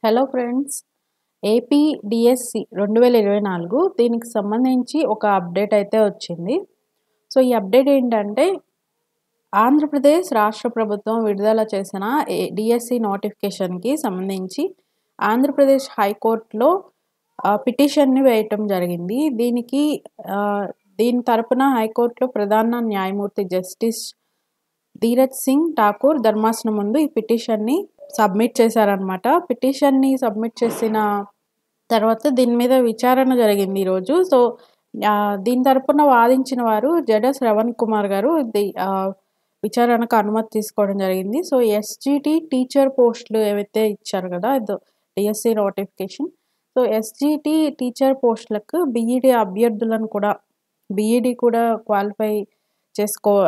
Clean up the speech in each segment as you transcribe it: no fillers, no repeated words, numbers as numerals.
Hello friends. AP DSC 2024 దీనికి సంబంధించి ఒక అప్డేట్ అయితే వచ్చింది. సో, ఈ అప్డేట్ ఏంటంటే ఆంధ్రప్రదేశ్ రాష్ట్ర ప్రభుత్వం విడుదల చేసిన డిఎస్సి నోటిఫికేషన్‌కి సంబంధించి ఆంధ్రప్రదేశ్ హైకోర్ట్‌లో పిటిషన్‌ని వేయటం జరిగింది. దీని తరపున హైకోర్ట్‌లో ప్రధాన న్యాయమూర్తి జస్టిస్ ధీరజ్ సింగ్ ఠాకూర్ ధర్మాసనం ముందు ఈ పిటిషన్‌ని సబ్మిట్ చేశారనమాట. పిటిషన్‌ని సబ్మిట్ చేసిన తర్వాత దీని మీద విచారణ జరిగింది ఈరోజు. సో, దీని తరపున వాదించిన వారు జడ శ్రవణ్ కుమార్ గారు విచారణకు అనుమతి తీసుకోవడం జరిగింది. సో, ఎస్‌జిటి టీచర్ పోస్టులు ఏవైతే ఇచ్చారు కదా! DSC notification. So, SGT teacher పోస్టులకు బీఈడీ కూడా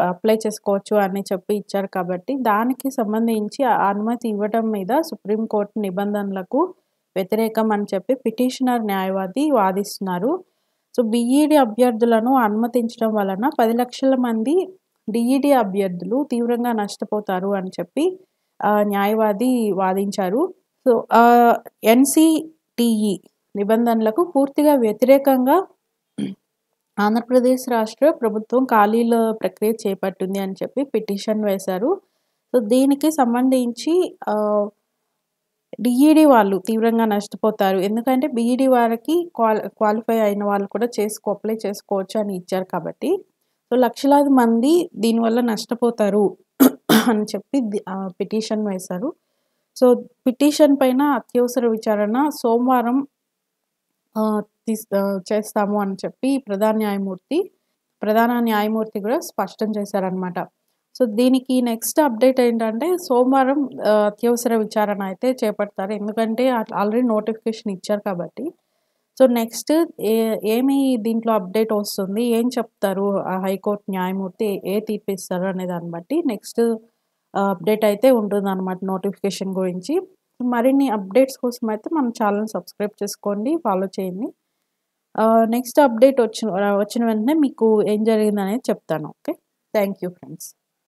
అప్లై చేసుకోవచ్చు అని చెప్పి ఇచ్చారు కాబట్టి, దానికి సంబంధించి అనుమతి ఇవ్వటం మీద సుప్రీంకోర్టు నిబంధనలకు వ్యతిరేకం అని చెప్పి పిటిషనర్ న్యాయవాది వాదిస్తున్నారు. సో, బీఈడీ అభ్యర్థులను అనుమతించడం వలన 10 లక్షల మంది డీఈడీ అభ్యర్థులు తీవ్రంగా నష్టపోతారు అని చెప్పి న్యాయవాది వాదించారు. సో, ఎన్‌సిటిఈ నిబంధనలకు పూర్తిగా వ్యతిరేకంగా ఆంధ్రప్రదేశ్ రాష్ట్ర ప్రభుత్వం ఖాళీల ప్రక్రియ చేపట్టింది అని చెప్పి పిటిషన్ వేశారు. సో, దీనికి సంబంధించి డీఈడీ వాళ్ళు తీవ్రంగా నష్టపోతారు. ఎందుకంటే బీఈడీ వారికి క్వాలిఫై అయిన వాళ్ళు కూడా అప్లై చేసుకోవచ్చు అని ఇచ్చారు కాబట్టి, సో, లక్షలాది మంది దీనివల్ల నష్టపోతారు అని చెప్పి పిటిషన్ వేశారు. సో, పిటిషన్ పైన అత్యవసర విచారణ సోమవారం చేస్తాము అని చెప్పి ప్రధాన న్యాయమూర్తి కూడా స్పష్టం చేశారనమాట. సో, దీనికి నెక్స్ట్ అప్డేట్ ఏంటంటే సోమవారం అత్యవసర విచారణ అయితే చేపడతారు. ఎందుకంటే ఆల్రెడీ నోటిఫికేషన్ ఇచ్చారు కాబట్టి. సో, నెక్స్ట్ ఏమి దీంట్లో అప్డేట్ వస్తుంది, ఏం చెప్తారు హైకోర్టు న్యాయమూర్తి, ఏ తీర్పు ఇస్తారు అనే దాన్ని బట్టి నెక్స్ట్ అప్డేట్ అయితే ఉంటుందన్నమాట నోటిఫికేషన్ గురించి. మరిన్ని అప్డేట్స్ కోసం అయితే మన ఛానల్ని సబ్స్క్రైబ్ చేసుకోండి, ఫాలో చేయండి. నెక్స్ట్ అప్డేట్ వచ్చిన వెంటనే మీకు ఏం జరిగిందనేది చెప్తాను. ఓకే. Thank you friends.